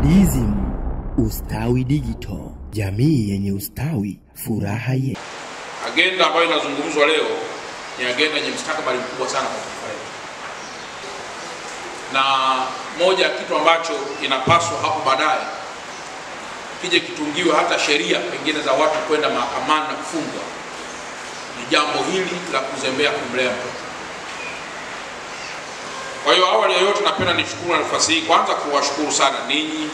DISM, ustawi digital, jamii yenye ustawi, furaha ye. Agenda ambayo inazungumzwa leo ni agenda yenye mustakabali mkubwa sana kwa taifa letu. Na moja ya kitu ambacho inapaswa hapo baadaye kije kitungiwe hata sheria pengine za watu kwenda mahakamani na kufungwa ni jambo hili la kuzembea kumlea mtoto. Kwa hiyo awali ya yote napenda nishukuru nafasi hii kwanza kuwashukuru sana ninyi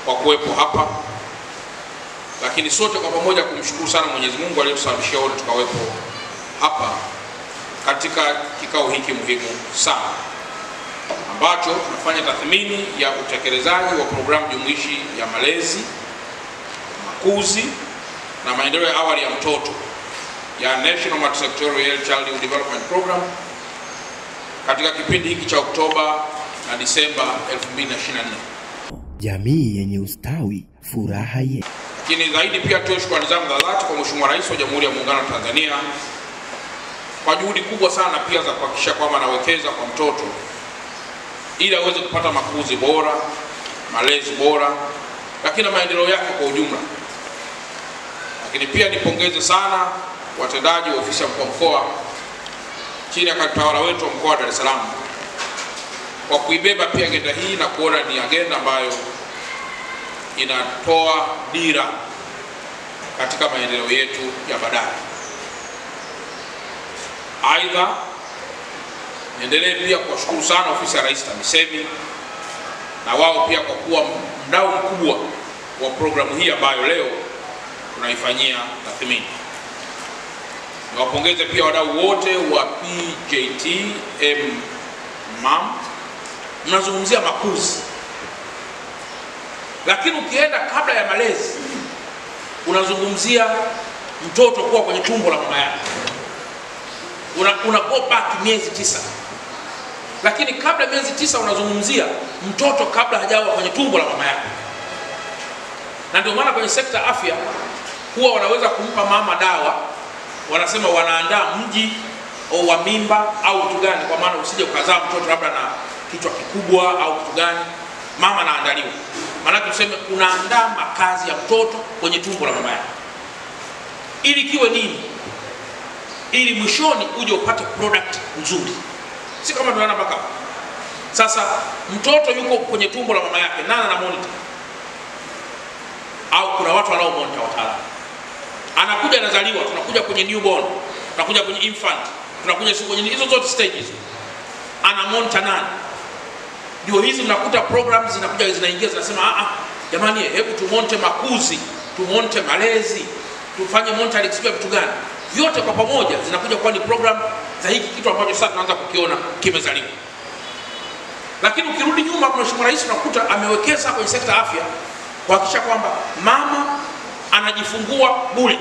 kwa kuwepo hapa. Lakini sote kwa pamoja kumshukuru sana Mwenyezi Mungu aliyetusababishia wote tukawepo hapa katika kikao hiki muhimu sana ambacho tunafanya tathmini ya utekelezaji wa programu jumuishi ya malezi, makuzi na maendeleo ya awali ya mtoto ya National Multisectorial Child Development Program katika kipindi hiki cha Oktoba na Disemba 2024. Jamii yenye ustawi, furaha ye. Lakini zaidi pia tuwe shukrani zangu za dhati kwa Mheshimiwa Rais wa Jamhuri ya Muungano wa Tanzania kwa juhudi kubwa sana pia za kuhakikisha kwamba anawekeza kwa mtoto ili aweze kupata makuzi bora, malezi bora, lakini na maendeleo yake kwa ujumla. Lakini pia nipongeze sana watendaji wa ofisi ya mkuu wa mkoa chini ya utawala wetu wa mkoa wa Dar es Salaam kwa kuibeba pia agenda hii na kuona ni agenda ambayo inatoa dira katika maendeleo yetu ya baadaye. Aidha, niendelee pia kuwashukuru sana ofisi ya Rais TAMISEMI na wao pia kwa kuwa mdau mkubwa wa programu hii ambayo leo tunaifanyia tathmini. Niwapongeze pia wadau wote wa PJT MAM. Mnazungumzia makuzi, lakini ukienda kabla ya malezi unazungumzia mtoto kuwa kwenye tumbo la mama yake. Una go back miezi 9. Lakini kabla miezi 9 unazungumzia mtoto kabla hajawa kwenye tumbo la mama yake. Na ndio maana kwenye sekta afya huwa wanaweza kumpa mama dawa, wanasema wanaandaa mji wa mimba au kitu gani, kwa maana usije ukazaa mtoto labda na kichwa kikubwa au kitu gani, mama anaandaliwa. Maana tuseme unaandaa makazi ya mtoto kwenye tumbo la mama yake. Ili kiwe nini? Ili mwishoni uje upate product nzuri. Si kama tunaona mpaka sasa mtoto yuko kwenye tumbo la mama yake, nani ana monitor? Au kuna watu wanao monitor wataalamu. Anakuja anazaliwa, tunakuja kwenye newborn, tunakuja kwenye infant, tunakuja kwenye hizo zote stages. Ana monitor nani? Ndio hizi mnakuta programs zinakuja zinaingia zinasema jamani, hebu tumonte makuzi, tumonte malezi, tufanye monitoring sio vitu gani. Vyote kwa pamoja zinakuja kwa ni program za hiki kitu ambacho sasa tunaanza kukiona kimezaliwa. Lakini ukirudi nyuma, Mheshimiwa Rais unakuta amewekeza kwenye sekta afya kuhakikisha kwamba mama anajifungua bure.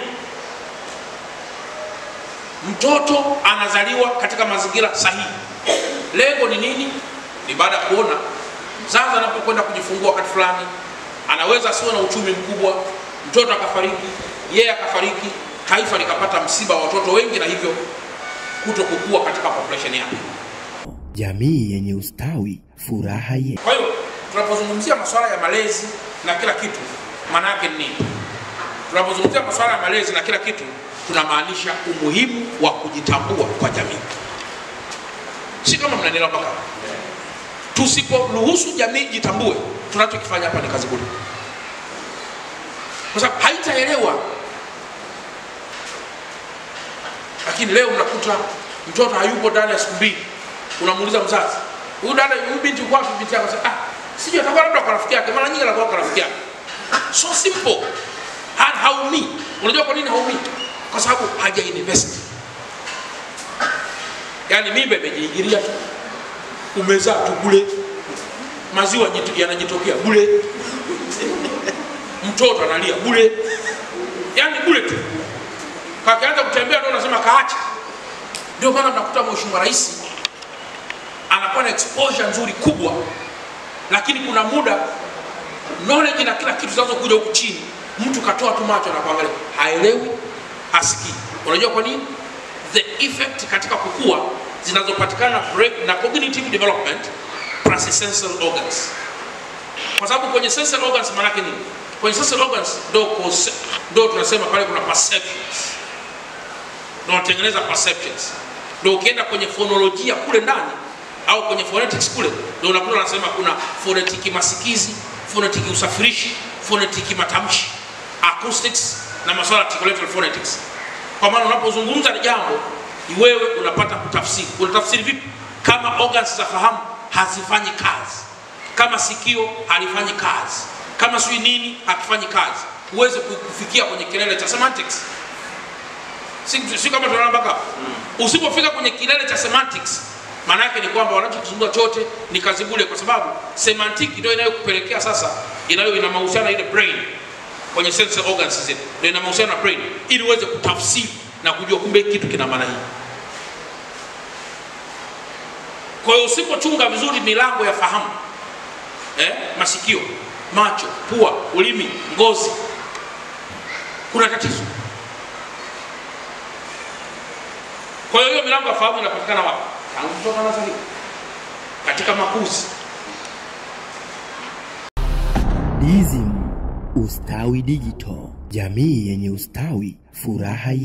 Mtoto anazaliwa katika mazingira sahihi. Lengo ni nini? Ni baada ya kuona mzazi anapokwenda kujifungua wakati fulani anaweza asiwe na uchumi mkubwa, mtoto akafariki, yeye akafariki, taifa likapata msiba wa watoto wengi na hivyo kutokukua katika population yake. Jamii yenye ustawi, furaha ye. Kwa hiyo tunapozungumzia masuala ya malezi na kila kitu, maana yake ni nini? Tunapozungumzia masuala ya malezi na kila kitu tunamaanisha umuhimu wa kujitambua kwa jamii. Si kama mnaelewa mpaka. Tusiporuhusu jamii jitambue, tunachokifanya hapa ni kazi bure. Kwa sababu haitaelewa. Lakini leo unakuta mtoto hayupo ndani ya siku 2. Unamuuliza mzazi, huyu binti yuko wapi? Binti yako sasa sijui, atakuwa labda kwa rafiki yake. Mara nyingi anakuwa kwa rafiki yake. So simple. Haumi. Unajua kwa nini haumi? Kwa sababu haja invest. Yaani mimi nimejiingilia tu. Umezaa tu bure. Maziwa yanajitokea bure. Mtoto analia bure. Yaani bure tu. Kakianza kutembea ndio unasema kaacha. Ndio maana mnakuta Mheshimiwa Rais anakuwa na exposure nzuri kubwa. Lakini kuna muda knowledge na kila kitu zinazokuja huku chini, mtu katoa tu macho na kuangalia, haelewi, hasikii. Unajua kwa nini? The effect katika kukua zinazopatikana na cognitive development plus essential organs. Kwa sababu kwenye sensory organs maana yake nini? Kwenye sensory organs ndio tunasema pale kuna perceptions. Ndio unatengeneza perceptions. Ndio ukienda kwenye phonology kule ndani au kwenye phonetics kule ndio unakuta wanasema kuna phonetic masikizi, phonetic usafirishi, phonetic matamshi, acoustics na masuala ya articulatory phonetics. Kwa maana unapozungumza jambo wewe unapata kutafsiri. Unatafsiri vipi? Kama organs za fahamu hazifanyi kazi, kama sikio halifanyi kazi, kama sui nini hakifanyi kazi, uweze kufikia kwenye kilele cha semantics. Si kama tunaona mpaka usipofika kwenye kilele cha semantics, maana yake ni kwamba wanachozungumza chote ni kazi bure, kwa sababu semantic ndio inayokupelekea sasa, ina mahusiano na ile brain kwenye sensory organs zetu, ndio ina mahusiano na brain, ili uweze kutafsiri na kujua kumbe kitu kina maana hii. Kwa hiyo usipochunga vizuri milango ya fahamu, masikio, macho, pua, ulimi, ngozi, kuna tatizo. Kwa hiyo milango ya fahamu inapatikana wapi? Tangu kutoka nazaliwa, katika makuzi. DSM Ustawi Digital, jamii yenye ustawi, furaha yetu.